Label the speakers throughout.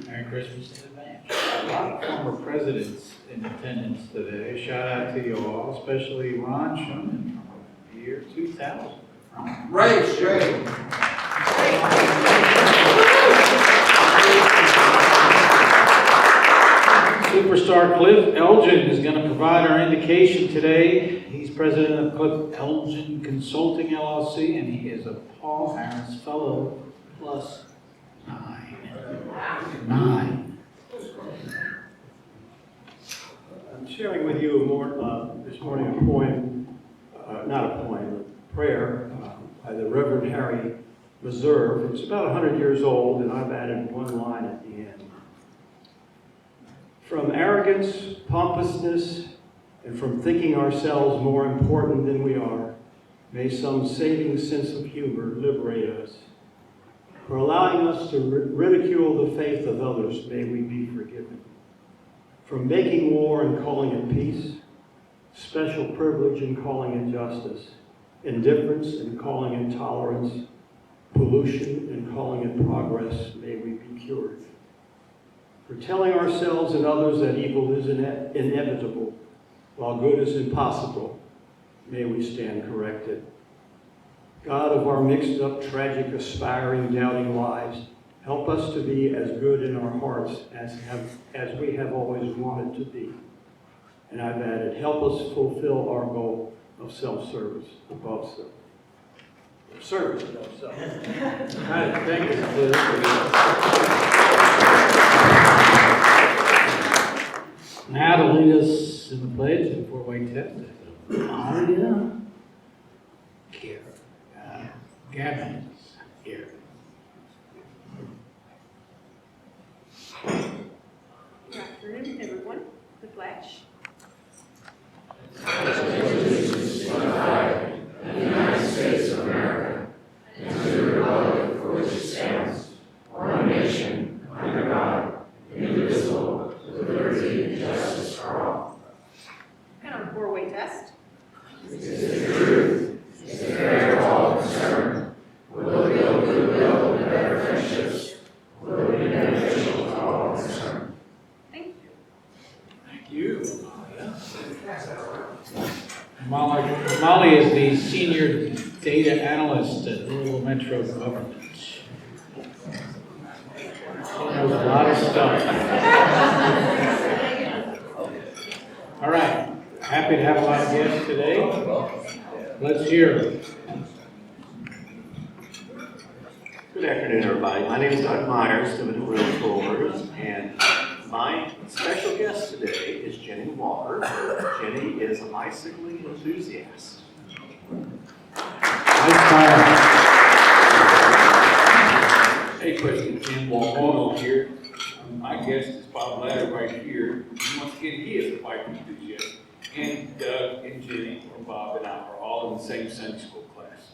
Speaker 1: Merry Christmas in advance. A lot of former presidents in attendance today. Shout out to you all, especially Ron Schuman from the year 2000.
Speaker 2: Right, straight.
Speaker 1: Superstar Cliff Elgin is going to provide our indication today. He's president of Cliff Elgin Consulting LLC, and he is a Paul Harris Fellow plus 9.
Speaker 3: I'm sharing with you this morning a poem, not a poem, a prayer by the Reverend Harry Meserve. It's about 100 years old, and I've added one line at the end. From arrogance, pompousness, and from thinking ourselves more important than we are, may some saving sense of humor liberate us. For allowing us to ridicule the faith of others, may we be forgiven. From making war and calling it peace, special privilege and calling it justice, indifference and calling it tolerance, pollution and calling it progress, may we be cured. For telling ourselves and others that evil is inevitable, while good is impossible, may we stand corrected. God of our mixed up, tragic, aspiring, doubting lives, help us to be as good in our hearts as we have always wanted to be. And I've added, help us fulfill our goal of self-service above self. Service above self.
Speaker 1: All right, thank you, Cliff. Now to lead us in the pledge and four-way test. Maria, Kara, Gavin is here.
Speaker 4: Good afternoon, everyone. The pledge.
Speaker 5: The United States of America, and to the republic for which it stands, one nation, under God, indivisible, with liberty and justice for all.
Speaker 4: And on four-way test.
Speaker 5: Is the truth, is fair to all concerned, will build goodwill and better friendships, will be beneficial to all concerned.
Speaker 4: Thank you.
Speaker 1: Thank you. Molly is the senior data analyst at Louisville Metro Government. She knows a lot of stuff. All right, happy to have a lot of guests today. Let's hear them.
Speaker 6: Good afternoon, everybody. My name is Doug Myers, Dividend Real Forwarders, and my special guest today is Jenny Walker. Jenny is a bicycling enthusiast.
Speaker 7: Hey, President Ken Walker here. My guest is Bob Ladder right here. And once again, he is a bike enthusiast. And Doug and Jenny, or Bob and I, are all in the same Sunday school class.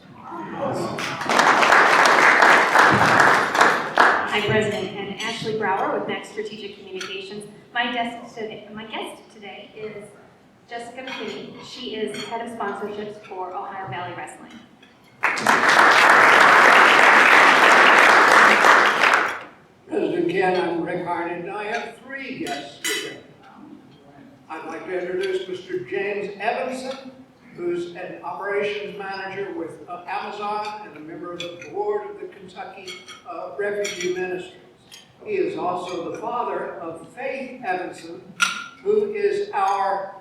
Speaker 8: I'm President and Ashley Brower with Next Strategic Communications. My guest today is Jessica McKinney. She is head of sponsorships for Ohio Valley Wrestling.
Speaker 2: President Ken, I'm Rick Harden, and I have three guests today. I'd like to introduce Mr. James Evanson, who's an operations manager with Amazon and a member of the board of the Kentucky Refugee Ministries. He is also the father of Faith Evanson, who is our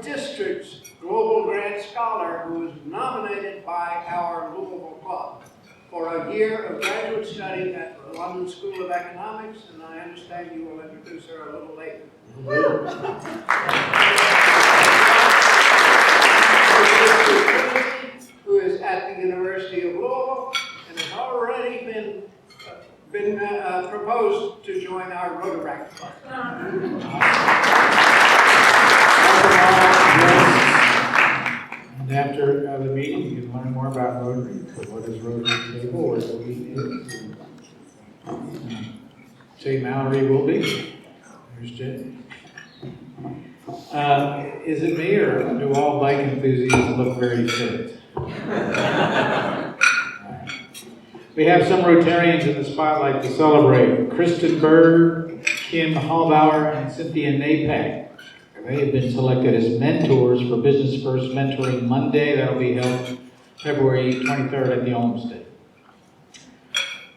Speaker 2: district's Global Grant Scholar, who was nominated by our Louisville Club for a year of graduate study at the London School of Economics, and I understand you will introduce her a little later. Who is at the University of Louisville and has already been proposed to join our Rotary Club.
Speaker 1: And after the meeting, you can learn more about Rotary. So what is Rotary Table, where the meeting is. Say Mallory will be. There's Jenny. Is it me, or do all bike enthusiasts look very fit? We have some Rotarians in the spotlight to celebrate. Kristen Berg, Kim Hallbauer, and Cynthia Napak. They have been selected as mentors for Business First Mentoring Monday. That'll be held February 23rd at the Olmsted.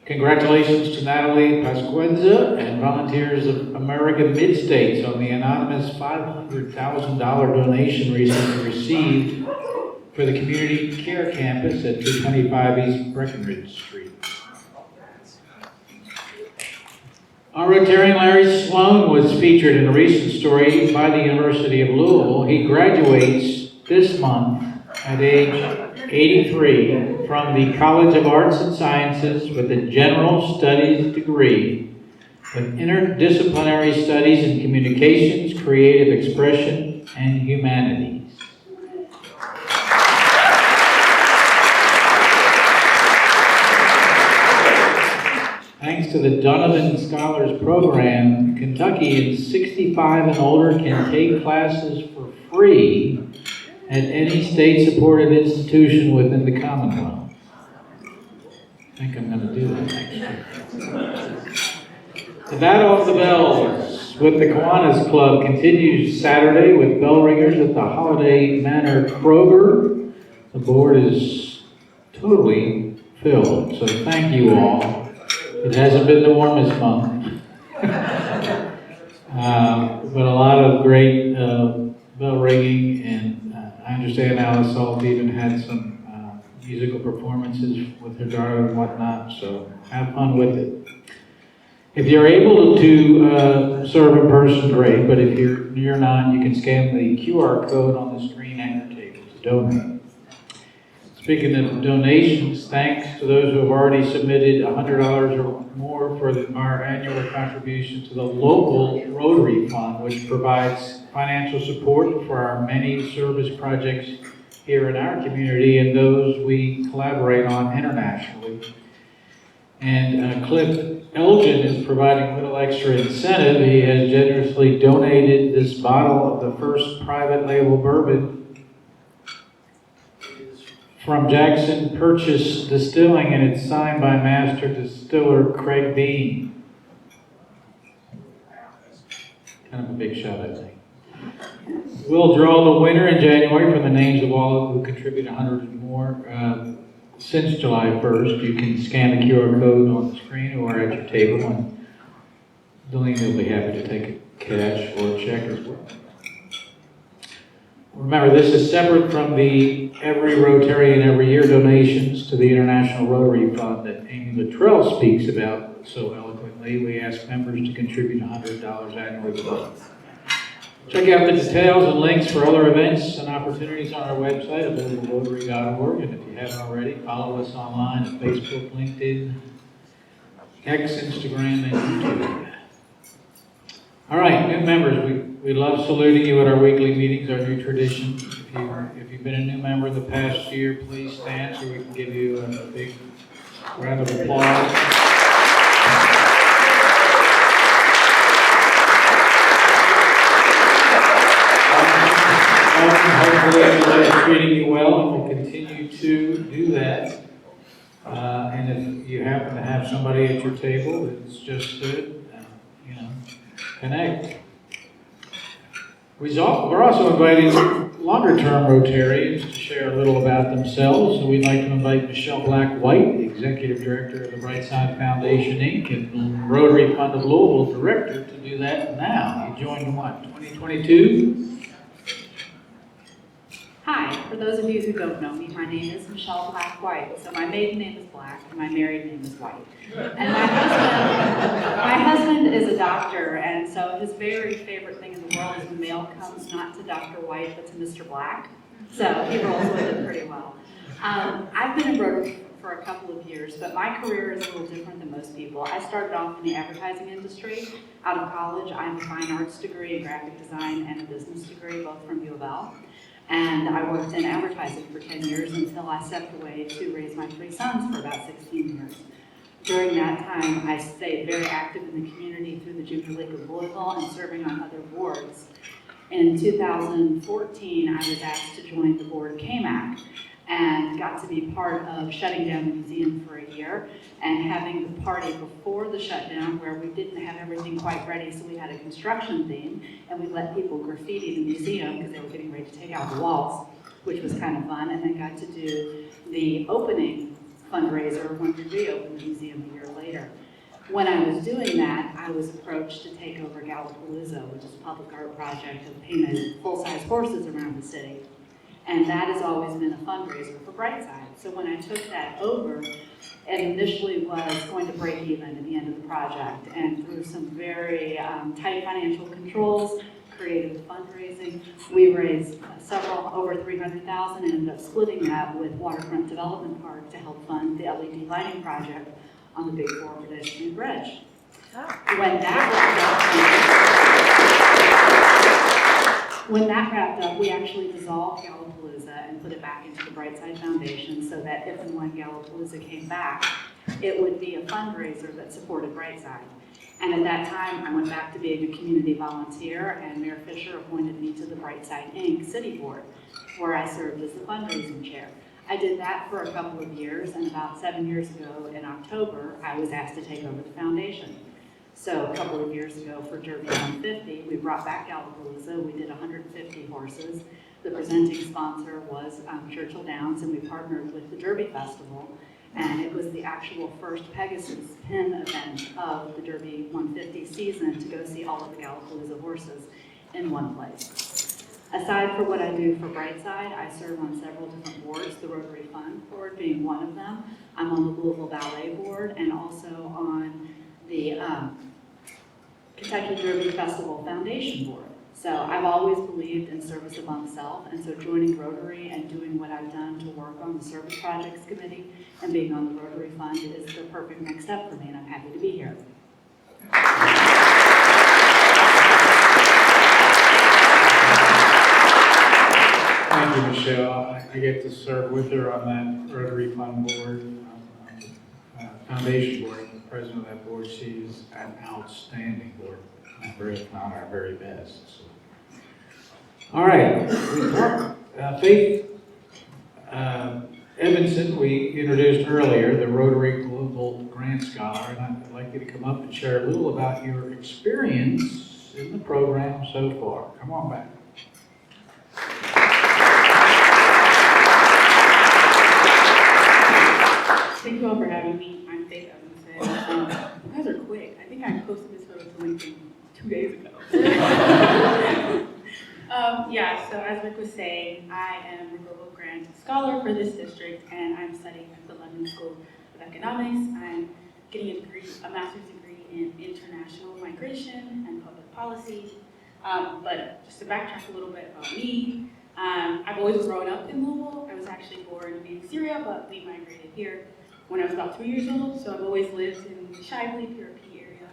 Speaker 1: Congratulations to Natalie Pasquenza and Volunteers of America Mid-States on the anonymous $500,000 donation recently received for the Community Care Campus at 225 East Breckenridge Street. Our Rotarian Larry Sloan was featured in a recent story by the University of Louisville. He graduates this month at age 83 from the College of Arts and Sciences with a General Studies degree with interdisciplinary studies in communications, creative expression, and humanities. Thanks to the Donovan Scholars Program, Kentuckians 65 and older can take classes for free at any state-supported institution within the Commonwealth. I think I'm going to do that next year. The Battle of the Bells with the Kiwanis Club continues Saturday with bell ringers at the Holiday Manor Kroger. The board is totally filled, so thank you all. It hasn't been the warmest month, but a lot of great bell ringing, and I understand Alice Salt even had some musical performances with her daughter and whatnot, so have fun with it. If you're able to serve in person, great, but if you're not, you can scan the QR code on the screen at your table to donate. Speaking of donations, thanks to those who have already submitted $100 or more for our annual contribution to the local Rotary Fund, which provides financial support for our many service projects here in our community and those we collaborate on internationally. And Cliff Elgin is providing a little extra incentive. He has generously donated this bottle of the first private label bourbon from Jackson Purchase Distilling, and it's signed by Master Distiller Craig Bean. Kind of a big shot, I think. We'll draw the winner in January from the names of all who contribute 100 or more. Since July 1st, you can scan the QR code on the screen or at your table, and Delaney will be happy to take a cash or a check as well. Remember, this is separate from the every Rotarian every year donations to the International Rotary Fund that Amy Luttrell speaks about so eloquently. We ask members to contribute $100 annually to both. Check out the details and links for other events and opportunities on our website at louisvillerotary.org. And if you haven't already, follow us online at Facebook, LinkedIn, X, Instagram, and YouTube. All right, new members, we love saluting you at our weekly meetings, our new tradition. If you've been a new member in the past year, please stand so we can give you a big round of applause. Hopefully everybody is treating you well and will continue to do that. And if you happen to have somebody at your table that's just good, connect. We're also inviting longer-term Rotarians to share a little about themselves. So we'd like to invite Michelle Black-White, the Executive Director of the Brightside Foundation, Inc., and Rotary Fund of Louisville Director, to do that now. You joined in what, 2022?
Speaker 9: Hi, for those of you who don't know me, my name is Michelle Black-White. So my maiden name is Black and my married name is White. And my husband is a doctor, and so his very favorite thing in the world is when mail comes not to Dr. White but to Mr. Black. So he rolls with it pretty well. I've been in Rotary for a couple of years, but my career is a little different than most people. I started off in the advertising industry. Out of college, I have a fine arts degree in graphic design and a business degree, both from U of L. And I worked in advertising for 10 years until I stepped away to raise my 3 sons for about 16 years. During that time, I stayed very active in the community through the Junior League of Louisville and serving on other boards. In 2014, I was asked to join the board of KMAC. and got to be part of shutting down the museum for a year and having the party before the shutdown where we didn't have everything quite ready, so we had a construction theme and we let people graffiti the museum because they were getting ready to take out the walls, which was kind of fun, and then got to do the opening fundraiser when we reopened the museum a year later. When I was doing that, I was approached to take over Gallapalooza, which is a public art project of painted full-size horses around the city. And that has always been a fundraiser for Brightside. So when I took that over, it initially was going to break even at the end of the project. And through some very tight financial controls, creative fundraising, we raised over $300,000 and ended up splitting that with Waterfront Development Park to help fund the LED lighting project on the Big 4 pedestrian bridge. When that wrapped up, we actually dissolved Gallapalooza and put it back into the Brightside Foundation so that if and when Gallapalooza came back, it would be a fundraiser that supported Brightside. And at that time, I went back to being a community volunteer, and Mayor Fisher appointed me to the Brightside Inc. City Board, where I served as the fundraising chair. I did that for a couple of years, and about 7 years ago in October, I was asked to take over the foundation. So a couple of years ago for Derby 150, we brought back Gallapalooza. We did 150 horses. The presenting sponsor was Churchill Downs, and we partnered with the Derby Festival. And it was the actual first Pegasus pin event of the Derby 150 season to go see all of the Gallapalooza horses in one place. Aside from what I do for Brightside, I serve on several different boards, the Rotary Fund Board being one of them. I'm on the Louisville Ballet Board and also on the Kentucky Derby Festival Foundation Board. So I've always believed in service above self, and so joining Rotary and doing what I've done to work on the Service Projects Committee and being on the Rotary Fund is the perfect next step for me, and I'm happy to be here.
Speaker 1: Thank you, Michelle. I get to serve with her on that Rotary Fund Board, Foundation Board. I'm the president of that board. She is an outstanding board member, if not our very best. So. All right, Faith Evanson, we introduced earlier, the Rotary Global Grant Scholar, and I'd like you to come up and share a little about your experience in the program so far. Come on back.
Speaker 10: Thank you all for having me. I'm Faith Evanson. You guys are quick. I think I posted this photo to LinkedIn 2 days ago. So as Rick was saying, I am a Global Grant Scholar for this district, and I'm studying at the London School of Economics. I'm getting a master's degree in international migration and public policy. But just to backtrack a little bit about me, I've always grown up in Louisville. I was actually born in Syria, but we migrated here when I was about 2 years old, so I've always lived in the Shively, PRP area.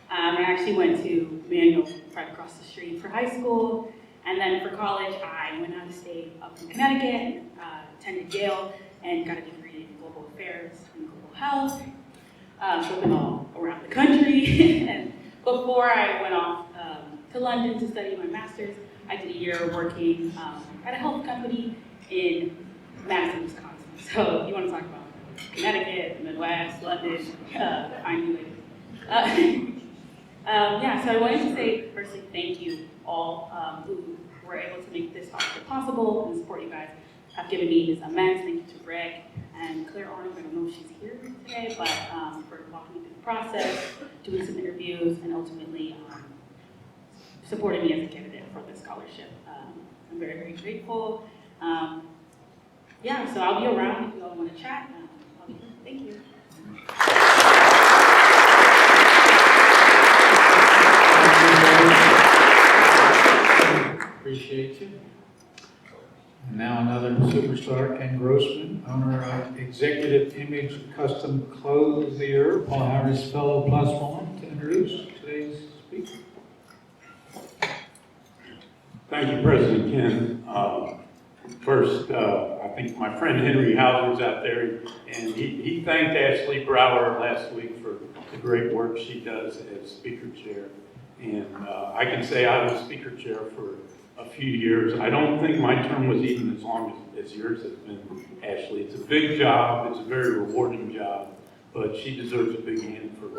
Speaker 10: I actually went to Manual right across the street for high school, and then for college, I went out of state up in Connecticut, and attended Yale, and got a degree in global affairs and global health. So I've been all around the country, and before I went off to London to study my master's, I did a year working at a health company in Madison, Wisconsin. So you want to talk about Connecticut, Midwest, London, find me later. So I wanted to say firstly thank you all who were able to make this possible and support you guys. Have given me is immense. Thank you to Rick and Claire Arnold. I don't know if she's here today, but for walking me through the process, doing some interviews, and ultimately supporting me as a candidate for this scholarship. I'm very, very grateful. So I'll be around if you all want to chat. I'll be here. Thank you.
Speaker 1: Appreciate you. And now another superstar, Ken Grossman, owner of Executive Image Custom Clothier, Paul Harris Fellow Plus One, to introduce today's speaker.
Speaker 11: Thank you, President Ken. First, I think my friend Henry Hauser's out there, and he thanked Ashley Brower last week for the great work she does as speaker chair. And I can say I was speaker chair for a few years. I don't think my term was even as long as yours has been, Ashley. It's a big job, it's a very rewarding job, but she deserves a big hand for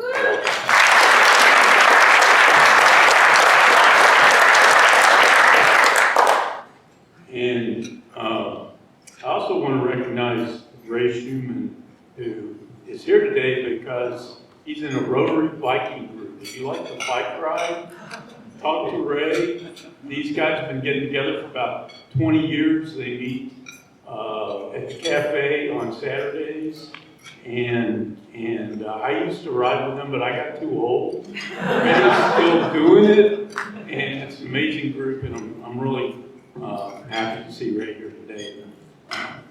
Speaker 11: And I also want to recognize Ray Schumann, who is here today because he's in a Rotary biking group. If you like to bike ride, talk to Ray. These guys have been getting together for about 20 years. They meet at the cafe on Saturdays. And I used to ride with them, but I got too old. Ray's still doing it, and it's an amazing group, and I'm really happy to see Ray here today.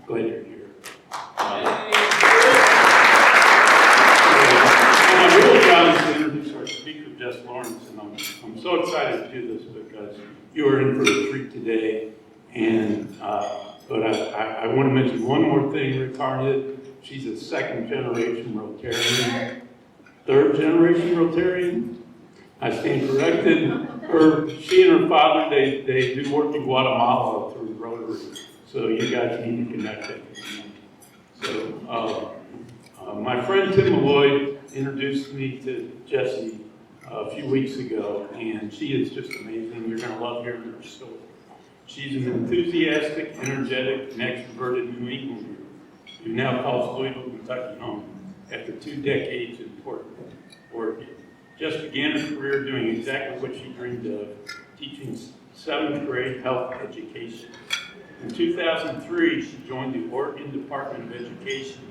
Speaker 11: Glad you're here. My real job is to introduce our speaker, Jess Lawrence, and I'm so excited to do this because you are in for a treat today. And but I want to mention one more thing regarding. She's a second-generation Rotarian, third-generation Rotarian. I stand corrected. She and her father, they do work in Guatemala through Rotary, so you guys need to connect it. So my friend Tim Malloy introduced me to Jessie a few weeks ago, and she is just amazing. You're going to love hearing her story. She's an enthusiastic, energetic, and extroverted New Englander who now calls Louisville, Kentucky home after 2 decades in Oregon. Jess began her career doing exactly what she dreamed of, teaching 7th grade health education. In 2003, she joined the Oregon Department of Education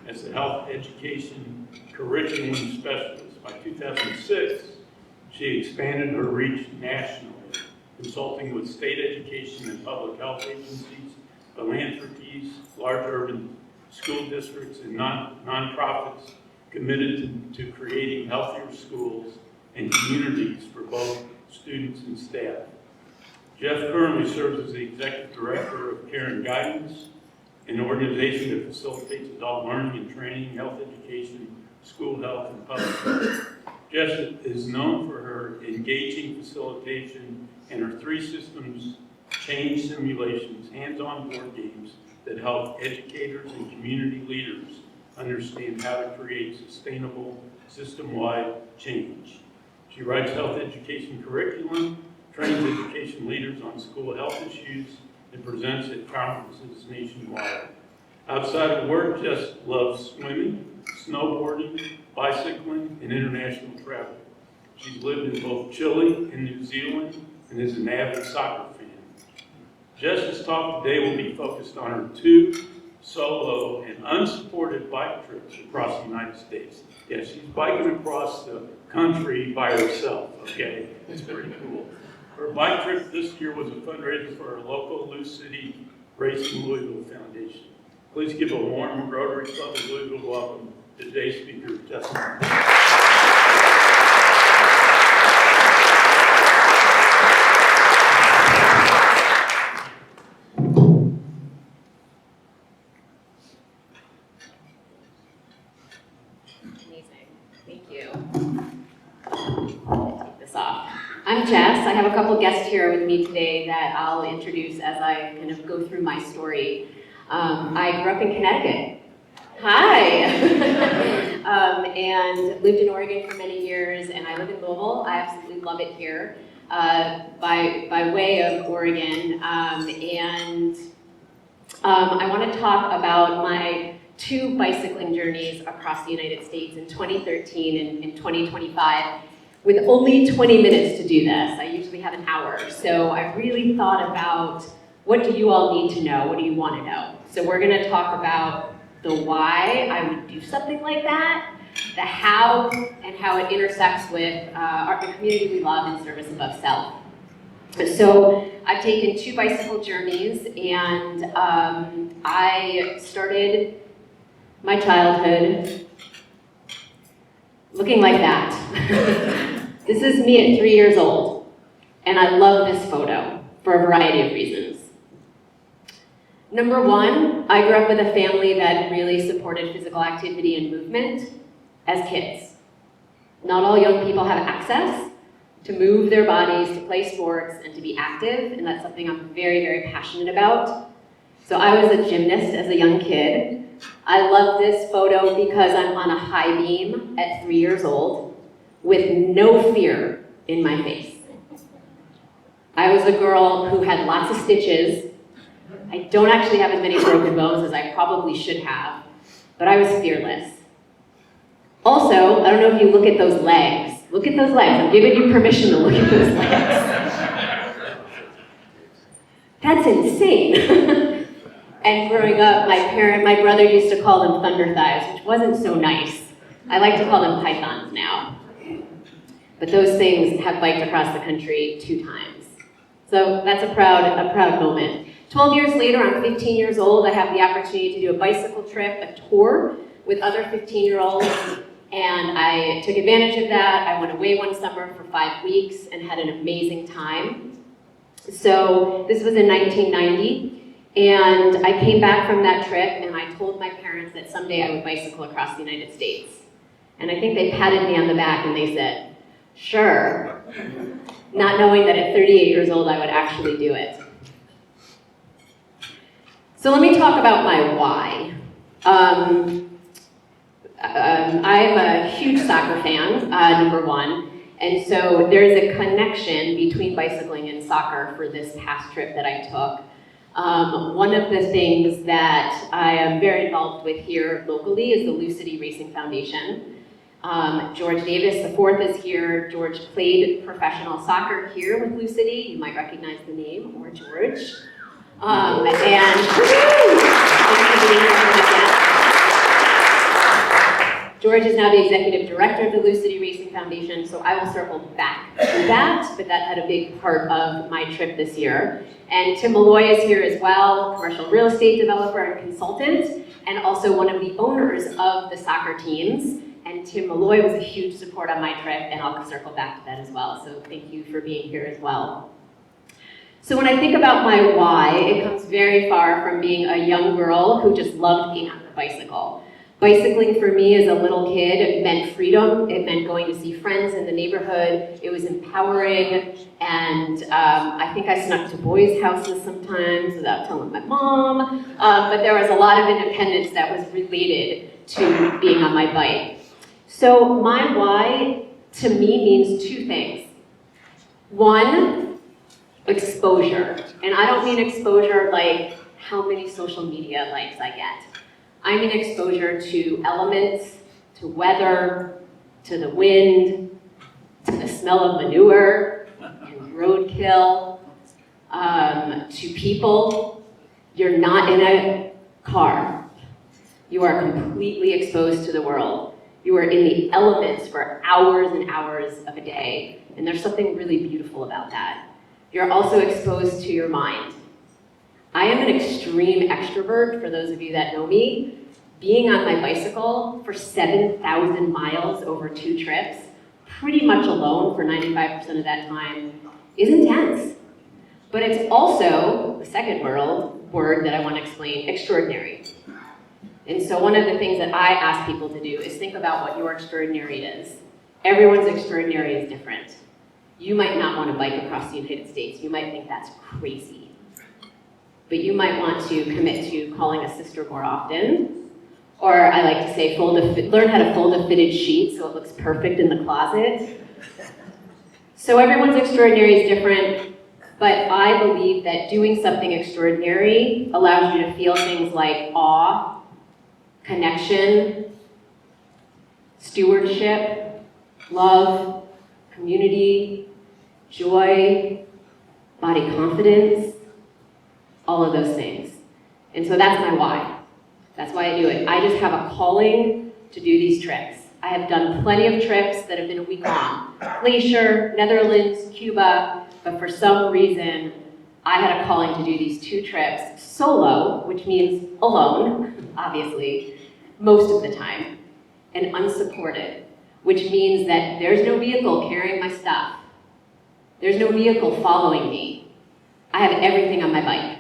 Speaker 11: as the health education curriculum specialist. By 2006, she expanded her reach nationally, consulting with state education and public health agencies, philanthropies, large urban school districts, and nonprofits committed to creating healthier schools and communities for both students and staff. Jeff currently serves as the Executive Director of Care and Guidance, an organization that facilitates adult learning and training, health education, school health, and public health. Jess is known for her engaging facilitation and her 3 systems change simulations, hands-on board games that help educators and community leaders understand how to create sustainable, system-wide change. She writes health education curriculum, trains education leaders on school health issues, and presents at conferences nationwide. Outside of work, Jess loves swimming, snowboarding, bicycling, and international travel. She's lived in both Chile and New Zealand and is an avid soccer fan. Jess's talk today will be focused on her 2 solo and unsupported bike trips across the United States. Yeah, she's biking across the country by herself, okay? It's pretty cool. Her bike trip this year was a fundraiser for her local Lou City Racing Louisville Foundation. Please give a warm Rotary Club of Louisville welcome to today's speaker, Jess.
Speaker 12: I'm Jess. I have a couple guests here with me today that I'll introduce as I kind of go through my story. I grew up in Connecticut. Hi! And lived in Oregon for many years, and I live in Louisville. I absolutely love it here by way of Oregon. I want to talk about my 2 bicycling journeys across the United States in 2013 and in 2025. With only 20 minutes to do this. I usually have an hour. So I really thought about, what do you all need to know? What do you want to know? So we're gonna talk about the why I would do something like that, the how, and how it intersects with the community we love and service above self. So I've taken 2 bicycle journeys, and I started my childhood looking like that. This is me at 3 years old, and I love this photo for a variety of reasons. Number 1, I grew up with a family that really supported physical activity and movement as kids. Not all young people have access, to move their bodies, to play sports, and to be active, and that's something I'm very, very passionate about. So I was a gymnast as a young kid. I love this photo because I'm on a high beam at 3 years old with no fear in my face. I was a girl who had lots of stitches. I don't actually have as many broken bones as I probably should have, but I was fearless. Also, I don't know if you look at those legs. Look at those legs. I'm giving you permission to look at those legs. That's insane. And growing up, my brother used to call them thunder thighs, which wasn't so nice. I like to call them pythons now. But those things have biked across the country 2 times. So that's a proud moment. 12 years later, I'm 15 years old. I have the opportunity to do a bicycle trip, a tour with other 15-year-olds. And I took advantage of that. I went away one summer for 5 weeks and had an amazing time. So this was in 1990. And I came back from that trip and I told my parents that someday I would bicycle across the United States. And I think they patted me on the back and they said, sure, not knowing that at 38 years old I would actually do it. So let me talk about my why. I'm a huge soccer fan, number one, and so there's a connection between bicycling and soccer for this past trip that I took. One of the things that I am very involved with here locally is the Lucity Racing Foundation. George Davis, the fourth, is here. George played professional soccer here with Lucity. You might recognize the name, or George. George is now the executive director of the Lucity Racing Foundation, so I will circle back to that, but that had a big part of my trip this year. And Tim Malloy is here as well, commercial real estate developer and consultant, and also one of the owners of the soccer teams. And Tim Malloy was a huge support on my trip, and I'll circle back to that as well. So thank you for being here as well. So when I think about my why, it comes very far from being a young girl who just loved being on the bicycle. Bicycling for me as a little kid meant freedom. It meant going to see friends in the neighborhood. It was empowering, and I think I snuck to boys' houses sometimes without telling my mom. But there was a lot of independence that was related to being on my bike. So my why to me means 2 things. One, exposure. And I don't mean exposure like how many social media likes I get. I mean exposure to elements, to weather, to the wind, to the smell of manure and roadkill, to people. You're not in a car. You are completely exposed to the world. You are in the elements for hours and hours of a day, and there's something really beautiful about that. You're also exposed to your mind. I am an extreme extrovert, for those of you that know me. Being on my bicycle for 7,000 miles over 2 trips, pretty much alone for 95% of that time, is intense. But it's also, the second word that I want to explain, extraordinary. And so one of the things that I ask people to do is think about what your extraordinary is. Everyone's extraordinary is different. You might not want to bike across the United States. You might think that's crazy. But you might want to commit to calling a sister more often. Or I like to say, learn how to fold a fitted sheet so it looks perfect in the closet. So everyone's extraordinary is different, but I believe that doing something extraordinary allows you to feel things like awe, connection, stewardship, love, community, joy, body confidence, all of those things. And so that's my why. That's why I do it. I just have a calling to do these trips. I have done plenty of trips that have been a week long. Glacier, Netherlands, Cuba, but for some reason, I had a calling to do these 2 trips solo, which means alone, obviously, most of the time, and unsupported, which means that there's no vehicle carrying my stuff. There's no vehicle following me. I have everything on my bike.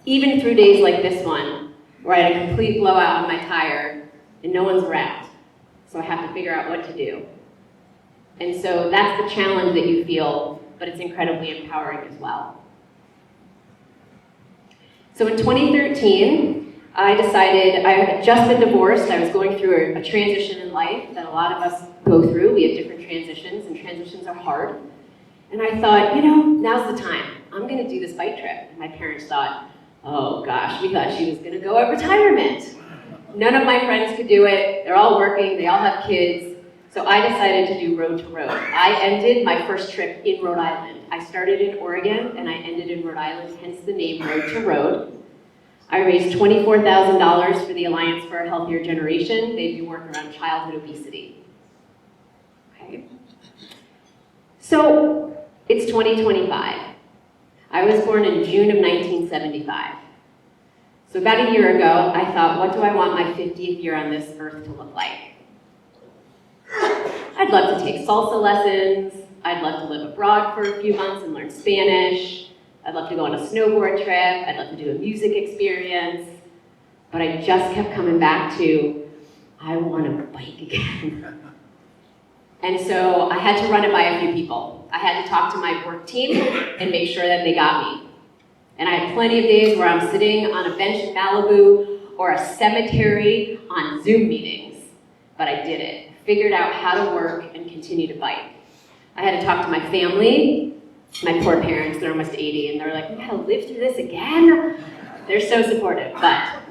Speaker 12: Even through days like this one, where I had a complete blowout on my tire and no one's around, so I have to figure out what to do. And so that's the challenge that you feel, but it's incredibly empowering as well. So in 2013, I decided, I had just been divorced, I was going through a transition in life that a lot of us go through. We have different transitions, and transitions are hard. And I thought, you know, now's the time. I'm gonna do this bike trip. And my parents thought, oh gosh, we thought she was gonna go at retirement. None of my friends could do it. They're all working, they all have kids. So I decided to do road to road. I ended my first trip in Rhode Island. I started in Oregon and I ended in Rhode Island, hence the name Road to Road. I raised $24,000 for the Alliance for a Healthier Generation. They do work around childhood obesity. Okay. So it's 2025. I was born in June of 1975. So about a year ago, I thought, what do I want my 50th year on this earth to look like? I'd love to take salsa lessons. I'd love to live abroad for a few months and learn Spanish. I'd love to go on a snowboard trip. I'd love to do a music experience. But I just kept coming back to, I want to bike again. And so I had to run it by a few people. I had to talk to my work team and make sure that they got me. And I had plenty of days where I'm sitting on a bench in Malibu or a cemetery on Zoom meetings. But I did it. Figured out how to work and continue to bike. I had to talk to my family, my poor parents, they're almost 80, and they're like, we gotta live through this again? They're so supportive, but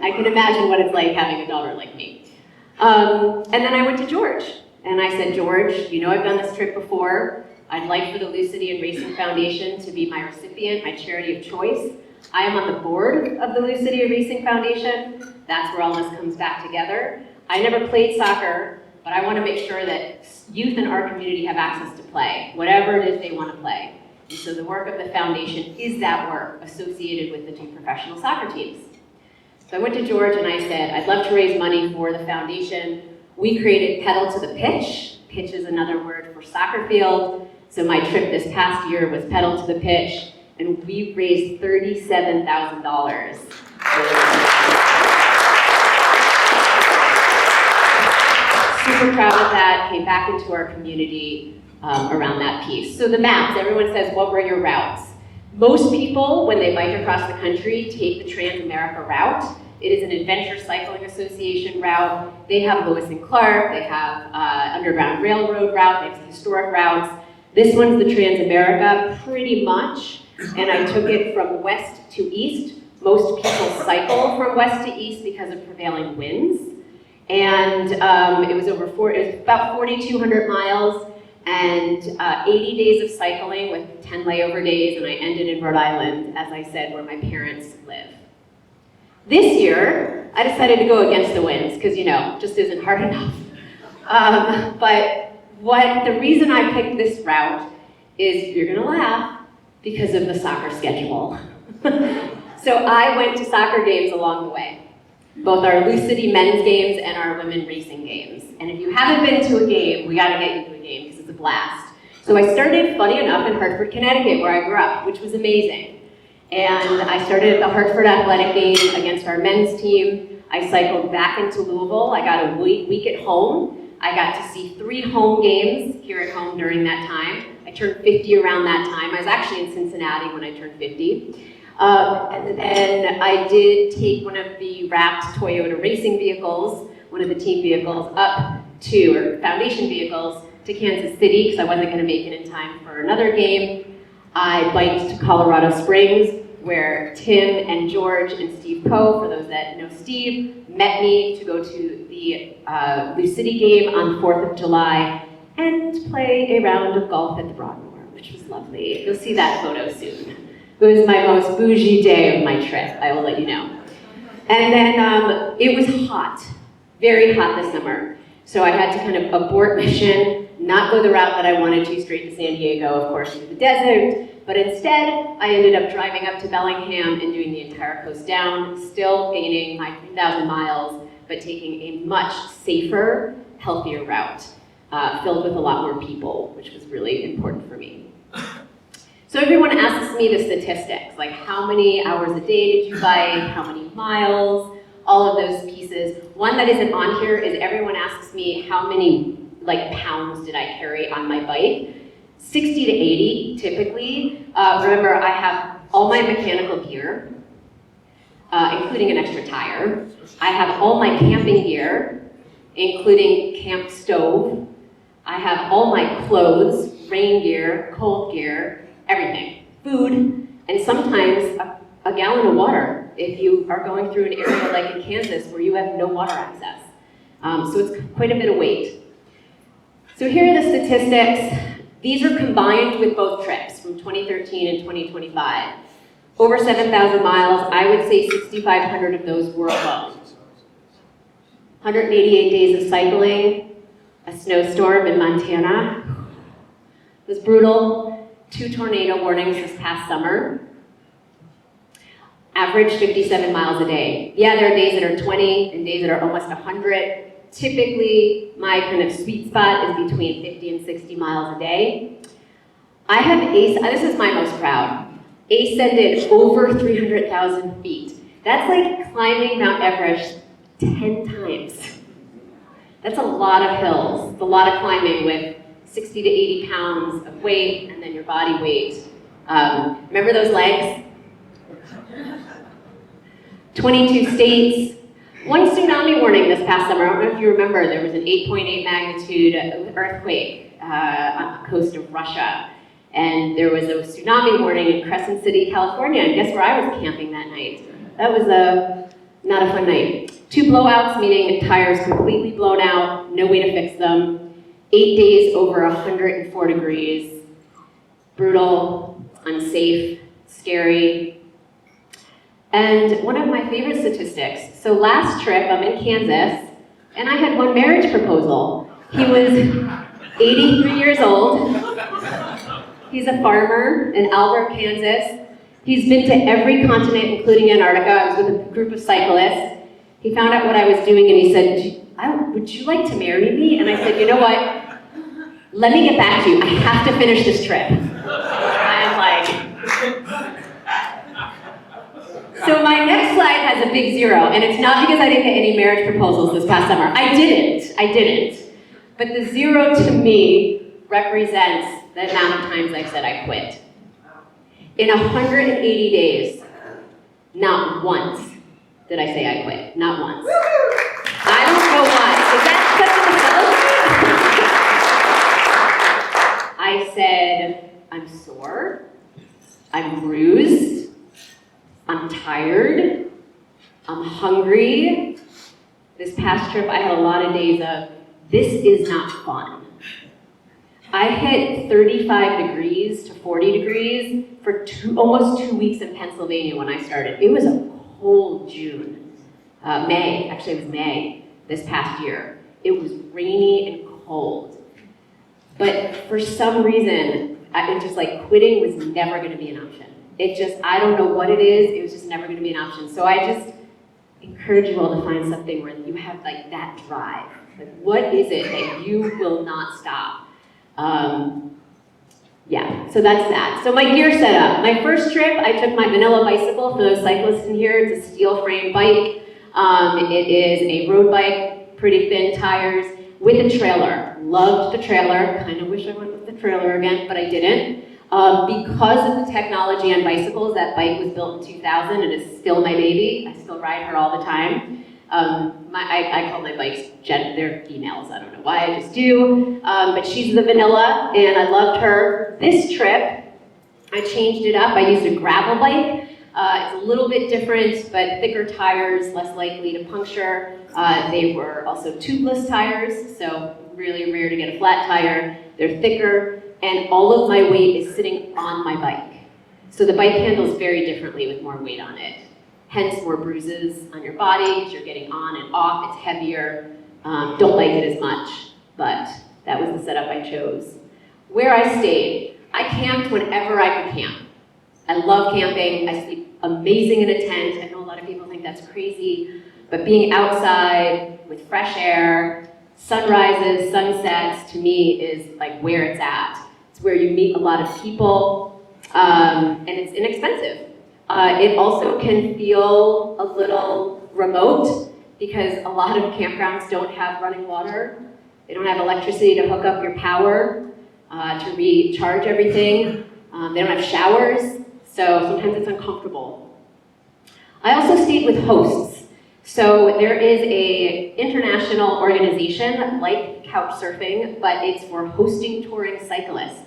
Speaker 12: I can imagine what it's like having a daughter like me. And then I went to George, and I said, George, you know I've done this trip before. I'd like for the Lucidity and Racing Foundation to be my recipient, my charity of choice. I am on the board of the Lucidity and Racing Foundation. That's where all this comes back together. I never played soccer, but I want to make sure that youth in our community have access to play, whatever it is they want to play. And so the work of the foundation is that work associated with the two professional soccer teams. So I went to George and I said, I'd love to raise money for the foundation. We created Pedal to the Pitch. Pitch is another word for soccer field. So my trip this past year was Pedal to the Pitch, and we raised $37,000. Super proud of that, came back into our community around that piece. So the maps, everyone says, what were your routes? Most people, when they bike across the country, take the Trans-America route. It is an Adventure Cycling Association route. They have Lewis and Clark, they have Underground Railroad route, they have historic routes. This one's the Trans-America, pretty much, and I took it from west to east. Most people cycle from west to east because of prevailing winds. And it was about 4,200 miles and 80 days of cycling with 10 layover days, and I ended in Rhode Island, as I said, where my parents live. This year, I decided to go against the winds, because, you know, it just isn't hard enough. But the reason I picked this route is, you're gonna laugh, because of the soccer schedule. So I went to soccer games along the way. Both our Lucidity men's games and our women racing games. And if you haven't been to a game, we gotta get you to a game because it's a blast. So I started, funny enough, in Hartford, Connecticut, where I grew up, which was amazing. And I started at the Hartford Athletic game against our men's team. I cycled back into Louisville. I got a week at home. I got to see 3 home games here at home during that time. I turned 50 around that time. I was actually in Cincinnati when I turned 50. And then I did take one of the wrapped Toyota racing vehicles, one of the team vehicles, up to, or foundation vehicles, to Kansas City, because I wasn't going to make it in time for another game. I biked to Colorado Springs, where Tim and George and Steve Poe, for those that know Steve, met me to go to the Lucidity game on 4th of July and play a round of golf at the Broadmoor, which was lovely. You'll see that photo soon. It was my most bougie day of my trip, I will let you know. And then it was hot, very hot this summer. So I had to kind of abort mission, not go the route that I wanted to, straight to San Diego, of course, through the desert. But instead, I ended up driving up to Bellingham and doing the entire coast down, still gaining my 3,000 miles, but taking a much safer, healthier route, filled with a lot more people, which was really important for me. So everyone asks me the statistics, like how many hours a day did you bike, how many miles, all of those pieces. One that isn't on here is everyone asks me how many like pounds did I carry on my bike? 60 to 80 typically. Remember, I have all my mechanical gear, including an extra tire. I have all my camping gear, including camp stove. I have all my clothes, rain gear, cold gear, everything. Food, and sometimes a gallon of water if you are going through an area like in Kansas where you have no water access. So it's quite a bit of weight. So here are the statistics. These are combined with both trips from 2013 and 2025. Over 7,000 miles, I would say 6,500 of those were alone. 188 days of cycling, a snowstorm in Montana. It was brutal. 2 tornado warnings this past summer. Average 57 miles a day. Yeah, there are days that are 20 and days that are almost 100. Typically, my kind of sweet spot is between 50 and 60 miles a day. I have this is my most proud, ascended over 300,000 feet. That's like climbing Mount Everest 10 times. That's a lot of hills, it's a lot of climbing with 60 to 80 pounds of weight and then your body weight. Remember those legs? 22 states. 1 tsunami warning this past summer. I don't know if you remember, there was an 8.8 magnitude earthquake on the coast of Russia. And there was a tsunami warning in Crescent City, California. And guess where I was camping that night? That was not a fun night. 2 blowouts, meaning tires completely blown out, no way to fix them. 8 days over 104 degrees. Brutal, unsafe, scary. And one of my favorite statistics, so last trip, I'm in Kansas, and I had one marriage proposal. He was 83 years old. He's a farmer in Albert, Kansas. He's been to every continent, including Antarctica. I was with a group of cyclists. He found out what I was doing and he said, would you like to marry me? And I said, you know what? Let me get back to you. I have to finish this trip. I'm like, so my next slide has a big 0, and it's not because I didn't get any marriage proposals this past summer. I didn't. But the 0 to me represents the amount of times I've said I quit. In 180 days, not once did I say I quit. Not once. I don't know why. Is that something to celebrate? I said, I'm sore, I'm bruised, I'm tired, I'm hungry. This past trip, I had a lot of days of, this is not fun. I hit 35 degrees to 40 degrees for almost 2 weeks in Pennsylvania when I started. It was a cold June. May, actually it was May this past year. It was rainy and cold. But for some reason, it just like quitting was never gonna be an option. I don't know what it is, it was just never gonna be an option. So I just encourage you all to find something where you have like that drive. Like what is it that you will not stop? Yeah, so that's that. So my gear setup. My first trip, I took my vanilla bicycle. For those cyclists in here, it's a steel frame bike. It is a road bike, pretty thin tires, with a trailer. Loved the trailer. Kind of wish I went with the trailer again, but I didn't. Because of the technology on bicycles, that bike was built in 2000 and is still my baby. I still ride her all the time. I call my bikes they're females, I don't know why, I just do. But she's the vanilla, and I loved her. This trip, I changed it up. I used a gravel bike. It's a little bit different, but thicker tires, less likely to puncture. They were also tubeless tires, so really rare to get a flat tire. They're thicker, and all of my weight is sitting on my bike. So the bike handles very differently with more weight on it. Hence more bruises on your body because you're getting on and off, it's heavier. Don't like it as much, but that was the setup I chose. Where I stayed, I camped whenever I could camp. I love camping, I sleep amazing in a tent. I know a lot of people think that's crazy, but being outside with fresh air, sunrises, sunsets, to me is like where it's at. It's where you meet a lot of people, and it's inexpensive. It also can feel a little remote because a lot of campgrounds don't have running water. They don't have electricity to hook up your power, to recharge everything. They don't have showers, so sometimes it's uncomfortable. I also stayed with hosts. So there is a international organization like Couchsurfing, but it's for hosting touring cyclists.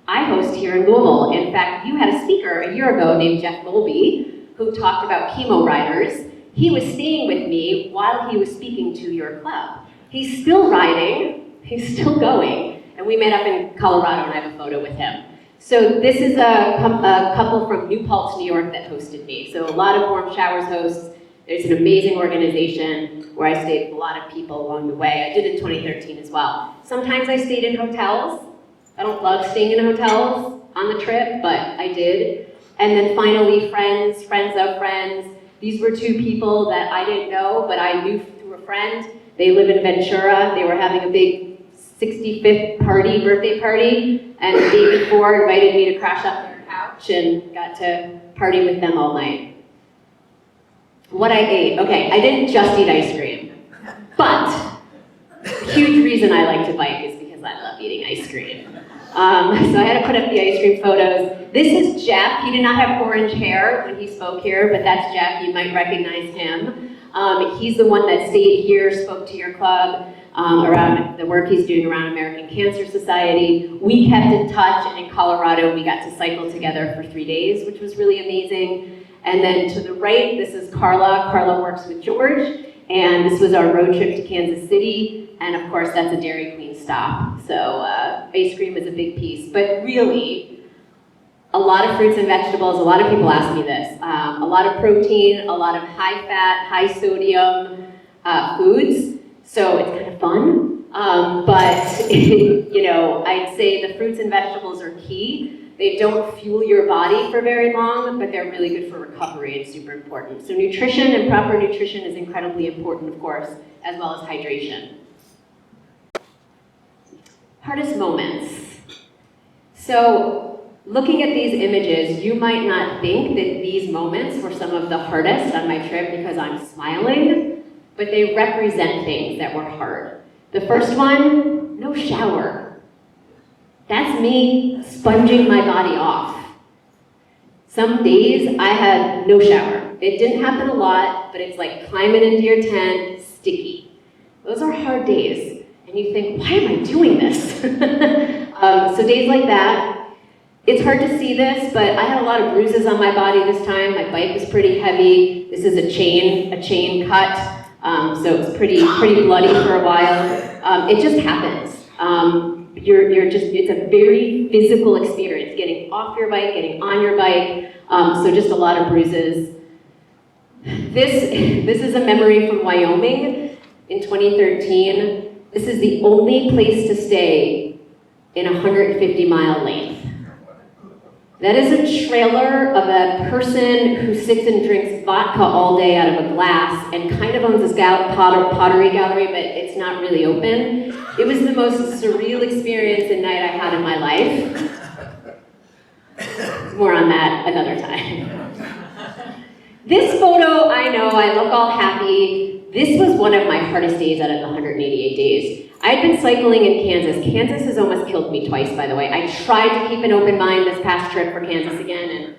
Speaker 12: I host here in Louisville. In fact, you had a speaker a year ago named Jeff Mulby who talked about chemo riders. He was staying with me while he was speaking to your club. He's still riding, he's still going, and we met up in Colorado and I have a photo with him. So this is a couple from New Paltz, New York that hosted me. So a lot of warm showers hosts. There's an amazing organization where I stayed with a lot of people along the way. I did it in 2013 as well. Sometimes I stayed in hotels. I don't love staying in hotels on the trip, but I did. And then finally, friends of friends. These were two people that I didn't know, but I knew through a friend. They live in Ventura. They were having a big 65th birthday party, and the day before invited me to crash up their couch and got to party with them all night. What I ate, okay, I didn't just eat ice cream, but a huge reason I like to bike is because I love eating ice cream. So I had to put up the ice cream photos. This is Jeff. He did not have orange hair when he spoke here, but that's Jeff. You might recognize him. He's the one that stayed here, spoke to your club around the work he's doing around American Cancer Society. We kept in touch, and in Colorado, we got to cycle together for 3 days, which was really amazing. And then to the right, this is Carla. Carla works with George, and this was our road trip to Kansas City. And of course, that's a Dairy Queen stop. So ice cream is a big piece. But really, a lot of fruits and vegetables. A lot of people ask me this. A lot of protein, a lot of high-fat, high-sodium foods. So it's kind of fun. But you know, I'd say the fruits and vegetables are key. They don't fuel your body for very long, but they're really good for recovery and super important. So nutrition and proper nutrition is incredibly important, of course, as well as hydration. Hardest moments. So looking at these images, you might not think that these moments were some of the hardest on my trip because I'm smiling, but they represent things that were hard. The first one, no shower. That's me sponging my body off. Some days I had no shower. It didn't happen a lot, but it's like climbing into your tent, sticky. Those are hard days. And you think, why am I doing this? So days like that, it's hard to see this, but I had a lot of bruises on my body this time. My bike was pretty heavy. This is a chain cut. So it was pretty bloody for a while. It just happens. It's a very physical experience, getting off your bike, getting on your bike, so just a lot of bruises. This is a memory from Wyoming in 2013. This is the only place to stay in a 150-mile length. That is a trailer of a person who sits and drinks vodka all day out of a glass and kind of owns a pottery gallery, but it's not really open. It was the most surreal experience and night I had in my life. More on that another time. This photo, I know, I look all happy. This was one of my hardest days out of the 188 days. I'd been cycling in Kansas. Kansas has almost killed me twice, by the way. I tried to keep an open mind this past trip for Kansas again, and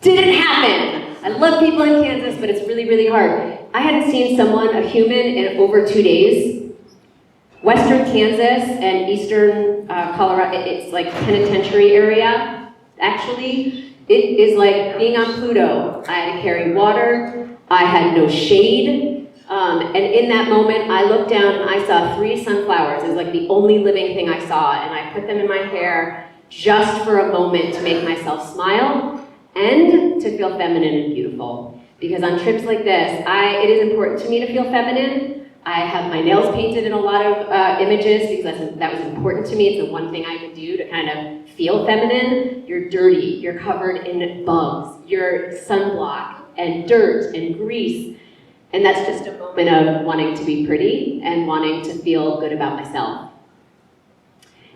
Speaker 12: didn't happen. I love people in Kansas, but it's really, really hard. I hadn't seen a human, in over 2 days. Western Kansas and eastern Colorado, it's like penitentiary area, actually. It is like being on Pluto. I had to carry water. I had no shade. And in that moment, I looked down and I saw 3 sunflowers. It was like the only living thing I saw, and I put them in my hair just for a moment to make myself smile and to feel feminine and beautiful. Because on trips like this, it is important to me to feel feminine. I have my nails painted in a lot of images because that was important to me. It's the one thing I could do to kind of feel feminine. You're dirty, you're covered in bugs, you're sunblock and dirt and grease. And that's just a moment of wanting to be pretty and wanting to feel good about myself.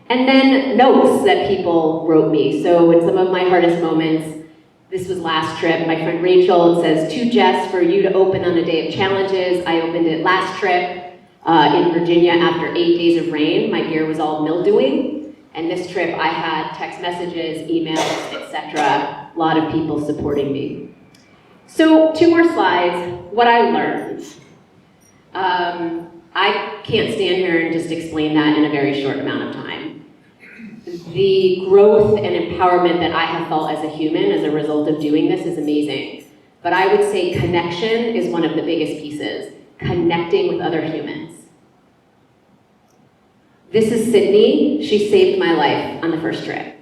Speaker 12: And then notes that people wrote me. So in some of my hardest moments, this was last trip, my friend Rachel says, "To Jess, for you to open on a day of challenges." I opened it last trip. in Virginia after 8 days of rain. My gear was all mildewing. And this trip I had text messages, emails, etc. A lot of people supporting me. So 2 more slides, what I learned. I can't stand here and just explain that in a very short amount of time. The growth and empowerment that I have felt as a human as a result of doing this is amazing. But I would say connection is one of the biggest pieces. Connecting with other humans. This is Sydney. She saved my life on the first trip.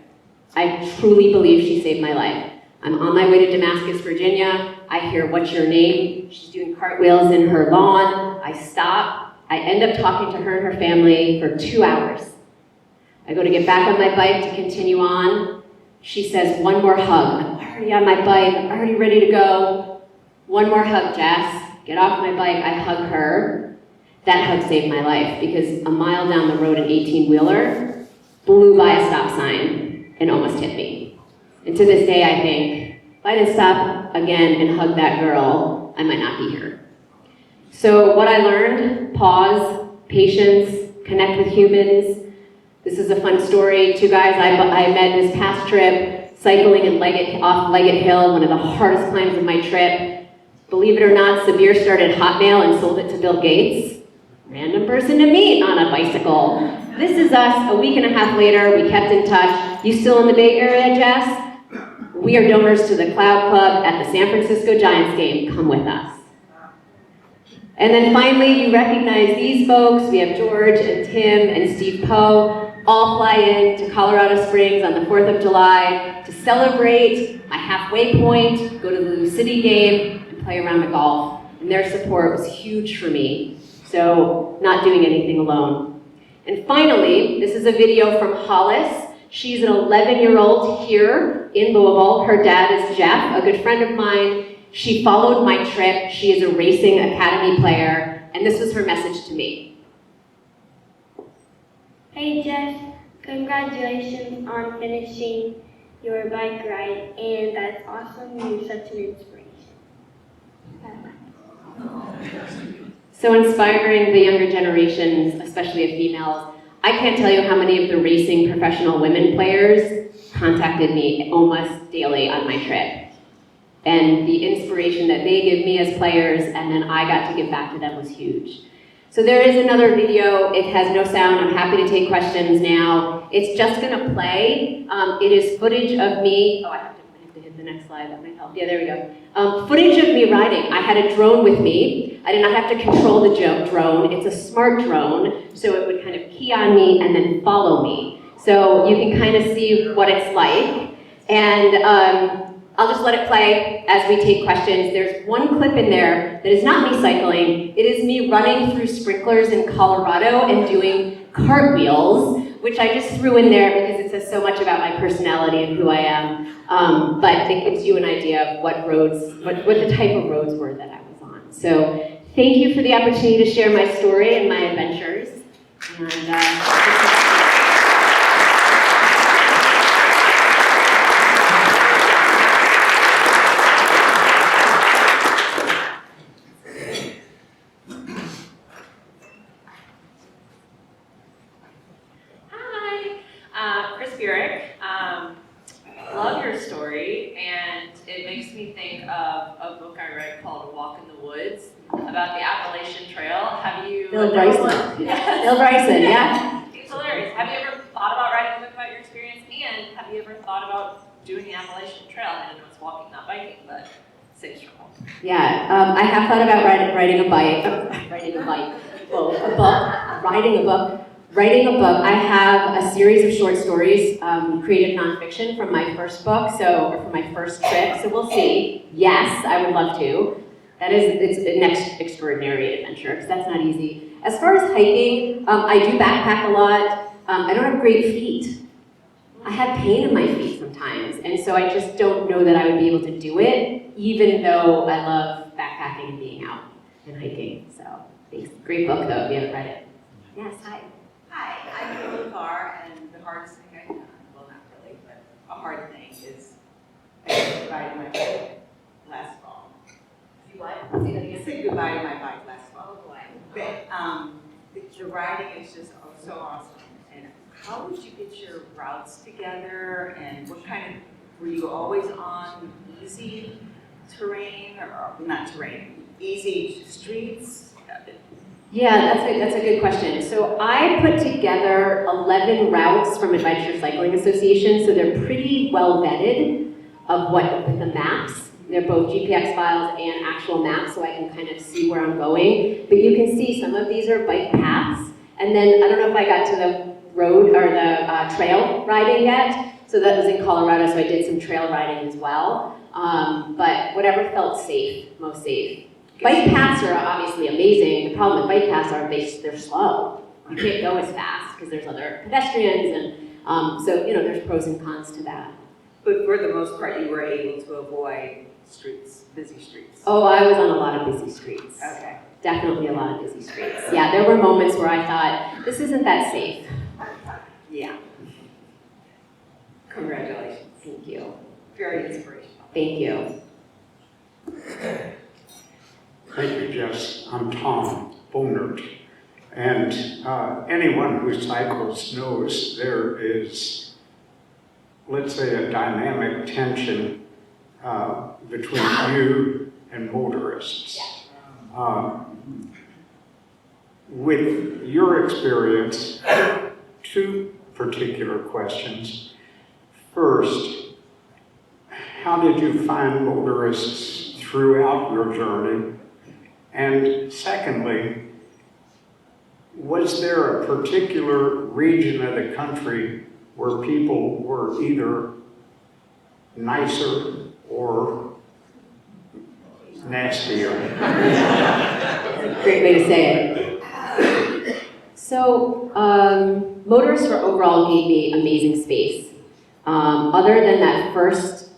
Speaker 12: I truly believe she saved my life. I'm on my way to Damascus, Virginia. I hear, "What's your name?" She's doing cartwheels in her lawn. I stop. I end up talking to her and her family for 2 hours. I go to get back on my bike to continue on. She says, "One more hug." I'm already on my bike. I'm already ready to go. "One more hug, Jess." Get off my bike. I hug her. That hug saved my life because a mile down the road, an 18-wheeler blew by a stop sign and almost hit me. And to this day, I think, if I didn't stop again and hug that girl, I might not be here. So what I learned, pause, patience, connect with humans. This is a fun story. 2 guys I met this past trip, cycling in off Leggett Hill, one of the hardest climbs of my trip. Believe it or not, Severe started Hotmail and sold it to Bill Gates. Random person to meet on a bicycle. This is us. A week and a half later, we kept in touch. You still in the Bay Area, Jess? We are donors to the Cloud Club at the San Francisco Giants game. Come with us. And then finally, you recognize these folks. We have George and Tim and Steve Poe. All fly in to Colorado Springs on the 4th of July to celebrate my halfway point, go to the Lou City game, and play around the golf. And their support was huge for me. So, not doing anything alone. And finally, this is a video from Hollis. She's an 11-year-old here in Louisville. Her dad is Jeff, a good friend of mine. She followed my trip. She is a racing academy player, and this was her message to me.
Speaker 13: Hey Jess, congratulations on finishing your bike ride, and that's awesome. You're such an inspiration.
Speaker 12: So inspiring the younger generations, especially of females. I can't tell you how many of the racing professional women players contacted me almost daily on my trip. And the inspiration that they give me as players, and then I got to give back to them, was huge. So there is another video. It has no sound. I'm happy to take questions now. It's just gonna play. It is footage of me. Oh, I have to hit the next slide. That might help. Yeah, there we go. Footage of me riding. I had a drone with me. I did not have to control the drone. It's a smart drone, so it would kind of key on me and then follow me. So you can kind of see what it's like. And I'll just let it play as we take questions. There's one clip in there that is not me cycling. It is me running through sprinklers in Colorado and doing cartwheels, which I just threw in there because it says so much about my personality and who I am. But it gives you an idea of what the type of roads were that I was on. So thank you for the opportunity to share my story and my adventures. And,
Speaker 14: love your story, and it makes me think of a book I read called A Walk in the Woods about the Appalachian Trail. Have you?
Speaker 12: Bill Bryson.
Speaker 14: Yes.
Speaker 12: Bill Bryson, yeah.
Speaker 14: It's hilarious. Have you ever thought about writing a book about your experience? And have you ever thought about doing the Appalachian Trail? I know it's walking, not biking, but safe trail.
Speaker 12: Yeah, I have thought about writing a book. I have a series of short stories, creative nonfiction from my first book, or from my first trip, so we'll see. Yes, I would love to. It's the next extraordinary adventure, because that's not easy. As far as hiking, I do backpack a lot. I don't have great feet. I have pain in my feet sometimes, and so I just don't know that I would be able to do it, even though I love backpacking and being out and hiking. So, thanks. Great book, though, if you haven't read it. Yes, hi.
Speaker 15: Hi, I drove a car, and the hardest thing I've done, well, not really, but a hard thing is I said goodbye to my bike last fall.
Speaker 12: You what?
Speaker 15: I said goodbye to my bike last fall.
Speaker 12: Oh, boy.
Speaker 15: But the riding is just so awesome. And how did you get your routes together, and what kind of, were you always on easy terrain, or not terrain, easy streets?
Speaker 12: Yeah, that's a good question. So I put together 11 routes from Adventure Cycling Association, so they're pretty well vetted of what with the maps. They're both GPX files and actual maps, so I can kind of see where I'm going. But you can see some of these are bike paths, and then I don't know if I got to the road or the trail riding yet. So that was in Colorado, so I did some trail riding as well. But whatever felt safe, most safe. Bike paths are obviously amazing. The problem with bike paths are they're slow. You can't go as fast because there's other pedestrians, and so there's pros and cons to that.
Speaker 15: But for the most part, you were able to avoid streets, busy streets.
Speaker 12: Oh, I was on a lot of busy streets.
Speaker 15: Okay.
Speaker 12: Definitely a lot of busy streets. Yeah, there were moments where I thought, this isn't that safe.
Speaker 15: Yeah. Congratulations.
Speaker 12: Thank you.
Speaker 15: Very inspirational.
Speaker 12: Thank you.
Speaker 16: Thank you, Jess. I'm Tom Bonert. And anyone who cycles knows there is, let's say, a dynamic tension between you and motorists. With your experience, two particular questions. First, how did you find motorists throughout your journey? And secondly, was there a particular region of the country where people were either nicer or nastier?
Speaker 12: Great way to say it. So, Motorists for Overall gave me amazing space. Other than that first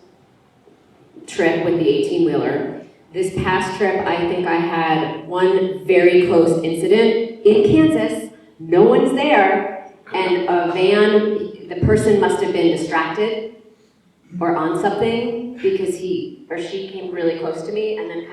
Speaker 12: trip with the 18-wheeler, this past trip, I think I had one very close incident in Kansas. No one's there, and a van, the person must have been distracted or on something because he or she came really close to me, and then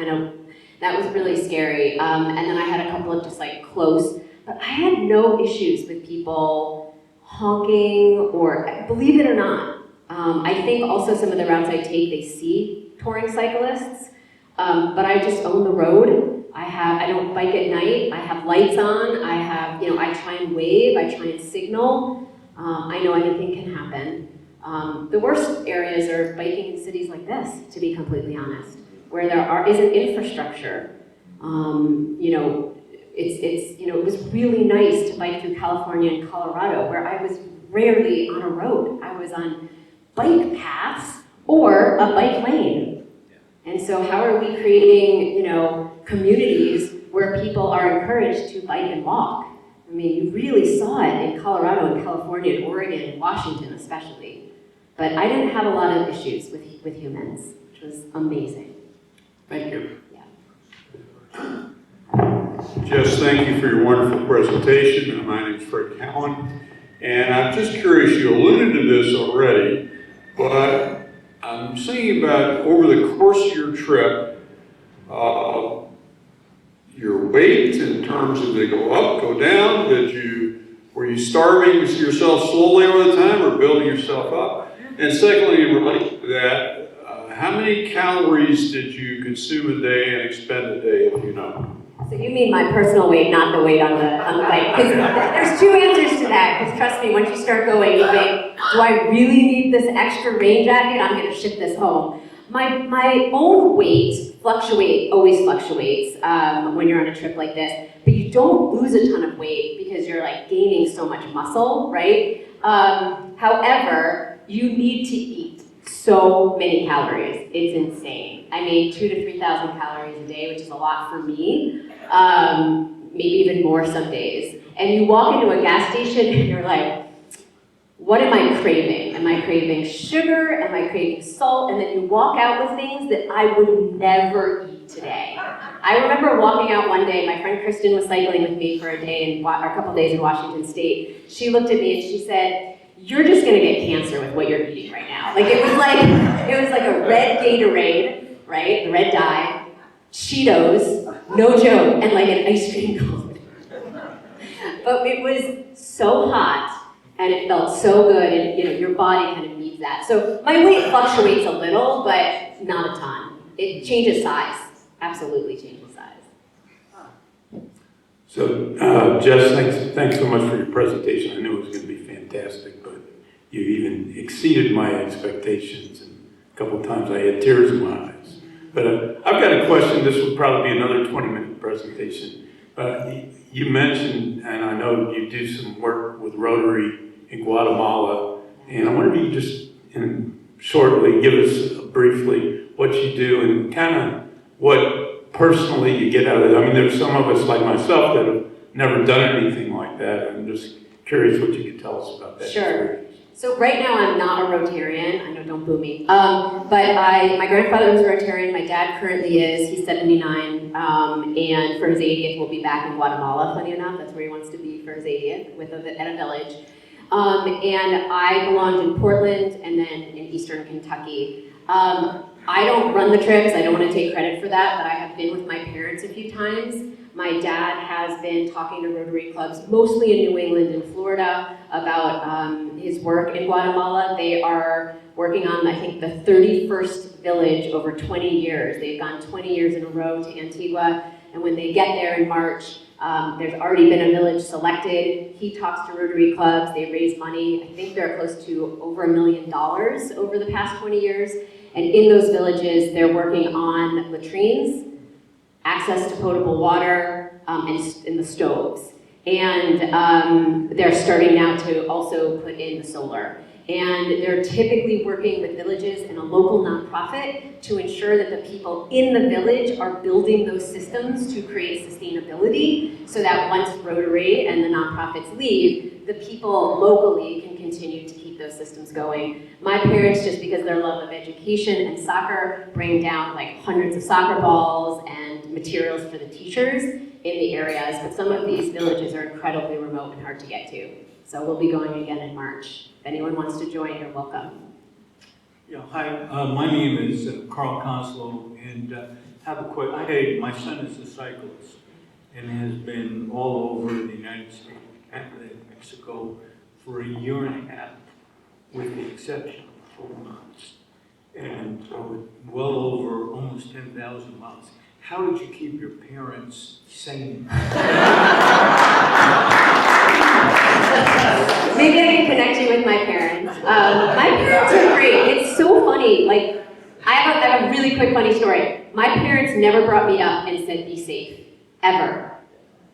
Speaker 12: that was really scary. And then I had a couple of just close, but I had no issues with people honking or, believe it or not. I think also some of the routes I take, they see touring cyclists. But I just own the road. I don't bike at night. I have lights on. I try and wave. I try and signal. I know anything can happen. The worst areas are biking in cities like this, to be completely honest, where there isn't infrastructure. It was really nice to bike through California and Colorado, where I was rarely on a road. I was on bike paths or a bike lane. And so how are we creating, communities where people are encouraged to bike and walk? I mean, you really saw it in Colorado and California and Oregon and Washington especially. But I didn't have a lot of issues with humans, which was amazing.
Speaker 16: Thank you.
Speaker 12: Yeah.
Speaker 11: Jess, thank you for your wonderful presentation. My name is Fred Cowan, and I'm just curious, you alluded to this already, but I'm thinking about over the course of your trip, your weight in terms of they go up, go down, were you starving yourself slowly over the time or building yourself up? And secondly, in relation to that, how many calories did you consume a day and expend a day, if you know?
Speaker 12: So you mean my personal weight, not the weight on the bike? Because there's two answers to that. Because trust me, once you start going, you think, do I really need this extra rain jacket? I'm going to ship this home. My own weight always fluctuates when you're on a trip like this. But you don't lose a ton of weight because you're gaining so much muscle, right? However, you need to eat so many calories. It's insane. I made 2,000 to 3,000 calories a day, which is a lot for me. Maybe even more some days. And you walk into a gas station and you're like, what am I craving? Am I craving sugar? Am I craving salt? And then you walk out with things that I would never eat today. I remember walking out one day, my friend Kristen was cycling with me for a couple days in Washington State. She looked at me and she said, you're just gonna get cancer with what you're eating right now. It was like a red Gatorade, right? The red dye, Cheetos, no joke, and an ice cream cone. But it was so hot and it felt so good, and your body kind of needs that. So my weight fluctuates a little, but not a ton. It changes size, absolutely changes size.
Speaker 11: So, Jess, thanks so much for your presentation. I knew it was going to be fantastic, but you even exceeded my expectations. And a couple of times I had tears in my eyes. But I've got a question. This would probably be another 20-minute presentation. You mentioned, and I know you do some work with Rotary in Guatemala, and I wonder if you could just shortly give us briefly what you do and kind of what personally you get out of it. I mean, there's some of us like myself that have never done anything like that. I'm just curious what you could tell us about that.
Speaker 12: Sure. So right now I'm not a Rotarian. I know, don't boo me. But my grandfather was a Rotarian. My dad currently is. He's 79. And for his 80th, we'll be back in Guatemala, funny enough. That's where he wants to be for his 80th, at a village. And I belonged in Portland and then in Eastern Kentucky. I don't run the trips. I don't want to take credit for that, but I have been with my parents a few times. My dad has been talking to Rotary clubs, mostly in New England and Florida, about his work in Guatemala. They are working on, I think, the 31st village over 20 years. They've gone 20 years in a row to Antigua, and when they get there in March, there's already been a village selected. He talks to Rotary clubs. They raise money. I think they're close to over $1 million over the past 20 years. And in those villages, they're working on latrines, access to potable water, and the stoves. And they're starting now to also put in the solar. And they're typically working with villages and a local nonprofit to ensure that the people in the village are building those systems to create sustainability, so that once Rotary and the nonprofits leave, the people locally can continue to keep those systems going. My parents, just because their love of education and soccer, bring down like hundreds of soccer balls and materials for the teachers in the areas, but some of these villages are incredibly remote and hard to get to. So we'll be going again in March. If anyone wants to join, you're welcome.
Speaker 17: Yeah, hi, my name is Carl Koslow, and my son is a cyclist and has been all over the United States, Canada, and Mexico for a year and a half, with the exception of 4 months, and well over almost 10,000 miles. How did you keep your parents sane?
Speaker 12: Maybe I can connect you with my parents. My parents are great. It's so funny. Like, I have a really quick funny story. My parents never brought me up and said, be safe, ever.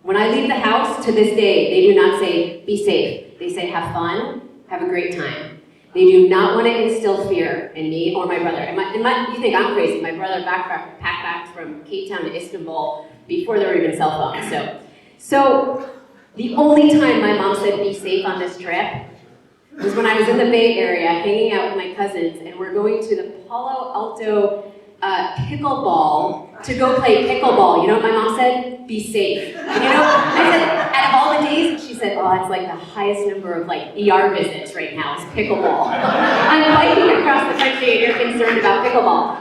Speaker 12: When I leave the house, to this day, they do not say, be safe. They say, have fun, have a great time. They do not want to instill fear in me or my brother. You think I'm crazy. My brother packed back from Cape Town to Istanbul before there were even cell phones. So the only time my mom said be safe on this trip was when I was in the Bay Area hanging out with my cousins, and we're going to the Palo Alto pickleball to go play pickleball. You know what my mom said? Be safe. I said, out of all the days, she said, oh, that's like the highest number of ER visits right now is pickleball. I'm biking across the country and you're concerned about pickleball.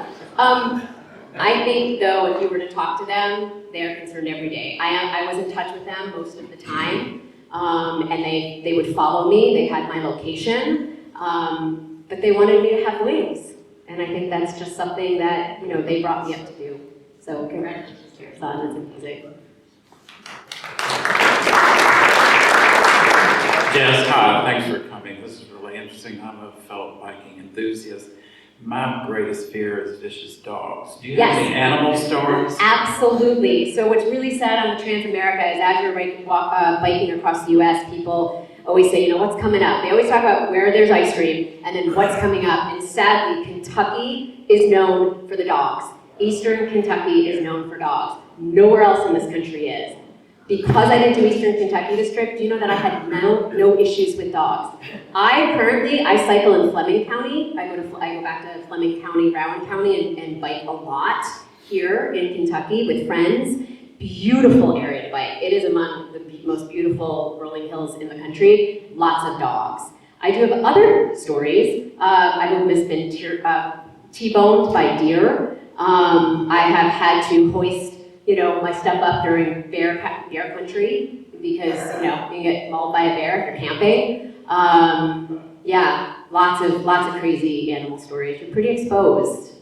Speaker 12: I think, though, if you were to talk to them, they're concerned every day. I was in touch with them most of the time, and they would follow me. They had my location, but they wanted me to have wings. And I think that's just something that, they brought me up to do. So congratulations to your son. It's amazing.
Speaker 1: Jess, hi, thanks for coming. This is really interesting. I'm a fellow biking enthusiast. My greatest fear is vicious dogs. Do you have any animal stories?
Speaker 12: Absolutely. So what's really sad on the Trans-America is as you're biking across the U.S., people always say, what's coming up? They always talk about where there's ice cream and then what's coming up. And sadly, Kentucky is known for the dogs. Eastern Kentucky is known for dogs. Nowhere else in this country is. Because I didn't do Eastern Kentucky this trip, do you know that I had no issues with dogs? I cycle in Fleming County. I go back to Fleming County, Rowan County, and bike a lot here in Kentucky with friends. Beautiful area to bike. It is among the most beautiful rolling hills in the country. Lots of dogs. I do have other stories. I've almost been T-boned by deer. I have had to hoist my stuff up during bear country. because, you know, you get mauled by a bear if you're camping. Yeah, lots of crazy animal stories. You're pretty exposed.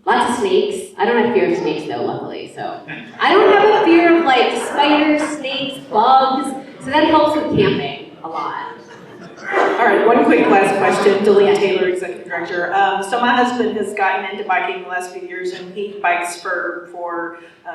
Speaker 12: Lots of snakes. I don't have fear of snakes though, luckily, so. I don't have a fear of like spiders, snakes, bugs, so that helps with camping a lot.
Speaker 4: All right, one quick last question, Delaney Taylor, Executive Director. So my husband has gotten into biking the last few years, and he bikes for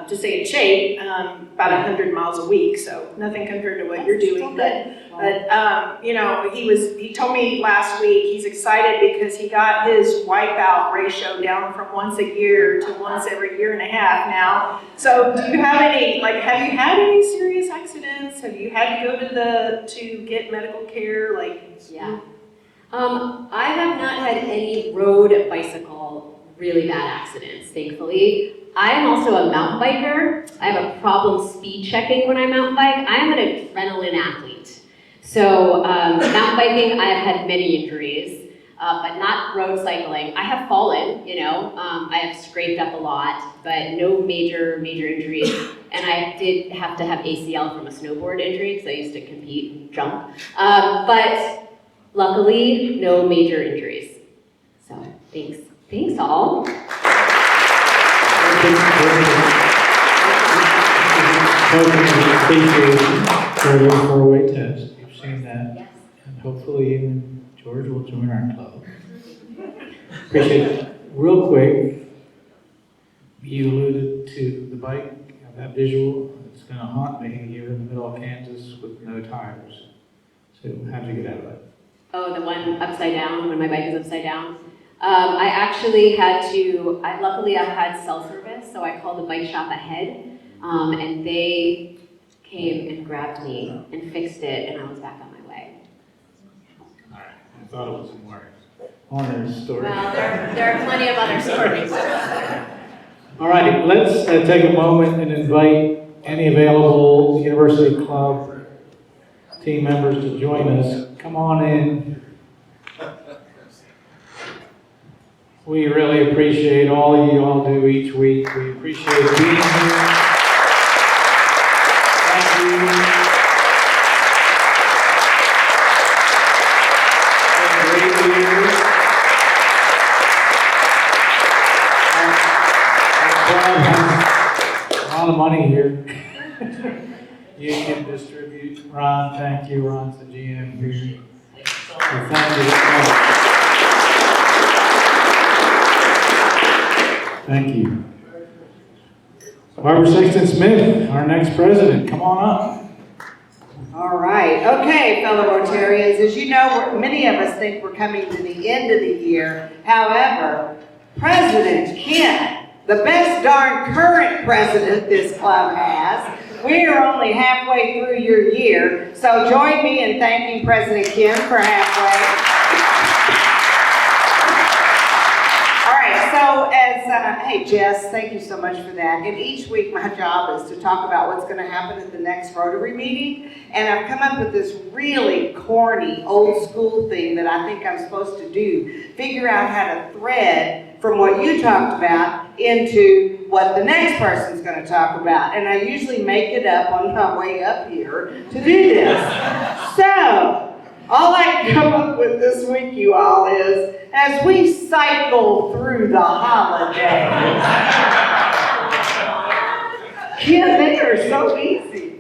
Speaker 4: to stay in shape, about 100 miles a week, so nothing compared to what you're doing. But you know, he told me last week he's excited because he got his wipeout ratio down from once a year to once every year and a half now. So do you have any, like, have you had any serious accidents? Have you had to go to get medical care? Like,
Speaker 12: yeah. I have not had any road bicycle really bad accidents, thankfully. I am also a mountain biker. I have a problem speed checking when I mountain bike. I am an adrenaline athlete. So mountain biking, I have had many injuries, but not road cycling. I have fallen, you know. I have scraped up a lot, but no major injuries. And I did have to have ACL from a snowboard injury because I used to compete and jump. But luckily, no major injuries. So thanks. Thanks all.
Speaker 1: For your 4-way test. You've seen that.
Speaker 12: Yes.
Speaker 1: And hopefully you and George will join our club. Appreciate it. Real quick, you alluded to the bike, that visual. It's going to haunt me here in the middle of Kansas with no tires. So how'd you get out of it?
Speaker 12: Oh, the one upside down, when my bike is upside down. I actually had to, luckily I had cell service, so I called the bike shop ahead, and they came and grabbed me and fixed it, and I was back on my way.
Speaker 1: All right. I thought it was a more onerous story.
Speaker 12: Well, there are plenty of other stories.
Speaker 1: All righty, let's take a moment and invite any available University Club team members to join us. Come on in. We really appreciate all you all do each week. We appreciate being here. Thank you. It's been a great year. A lot of money here. Union Distribute. Ron, thank you. Ron's the GM here. So thank you. Thank you. Barbara Sexton Smith, our next president. Come on up.
Speaker 18: All right. Okay, fellow Rotarians, as you know, many of us think we're coming to the end of the year. However, President Ken, the best darn current president this club has, we are only halfway through your year, so join me in thanking President Ken for halfway. So hey Jess, thank you so much for that. And each week my job is to talk about what's going to happen at the next Rotary meeting. And I've come up with this really corny, old school thing that I think I'm supposed to do. Figure out how to thread from what you talked about into what the next person's going to talk about. And I usually make it up on my way up here to do this. So, all I come up with this week, you all, is as we cycle through the holidays. Yeah, they are so easy.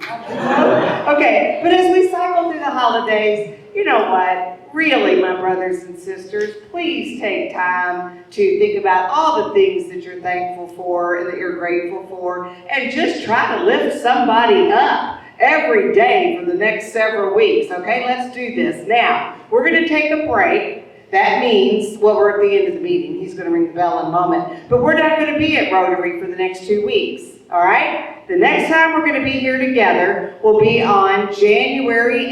Speaker 18: Okay, but as we cycle through the holidays, you know what? Really, my brothers and sisters, please take time to think about all the things that you're thankful for and that you're grateful for, and just try to lift somebody up every day for the next several weeks. Okay, let's do this. Now, we're going to take a break. That means, well, we're at the end of the meeting. He's going to ring the bell in a moment. But we're not going to be at Rotary for the next 2 weeks. All right? The next time we're going to be here together will be on January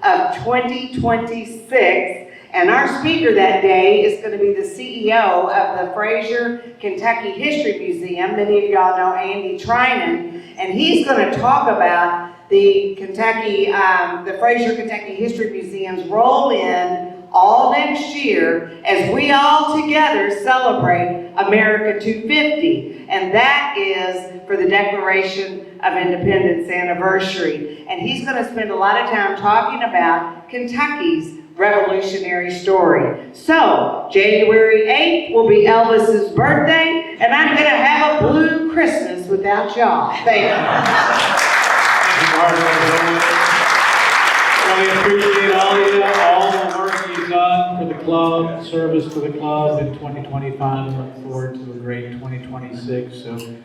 Speaker 18: 8th of 2026. And our speaker that day is going to be the CEO of the Fraser Kentucky History Museum. Many of y'all know Andy Trinan. And he's going to talk about the Fraser Kentucky History Museum's role in all next year as we all together celebrate America 250. And that is for the Declaration of Independence anniversary. And he's going to spend a lot of time talking about Kentucky's revolutionary story. So, January 8th will be Elvis's birthday, and I'm going to have a blue Christmas without y'all. Thank you.
Speaker 1: Really appreciate all the work you've done for the club, service to the club in 2025. Look forward to a great 2026. So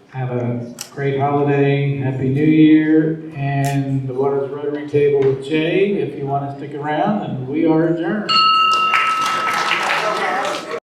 Speaker 1: have a great holiday, Happy New Year, and the Waters Rotary table with Jay if you want to stick around, and we are adjourned.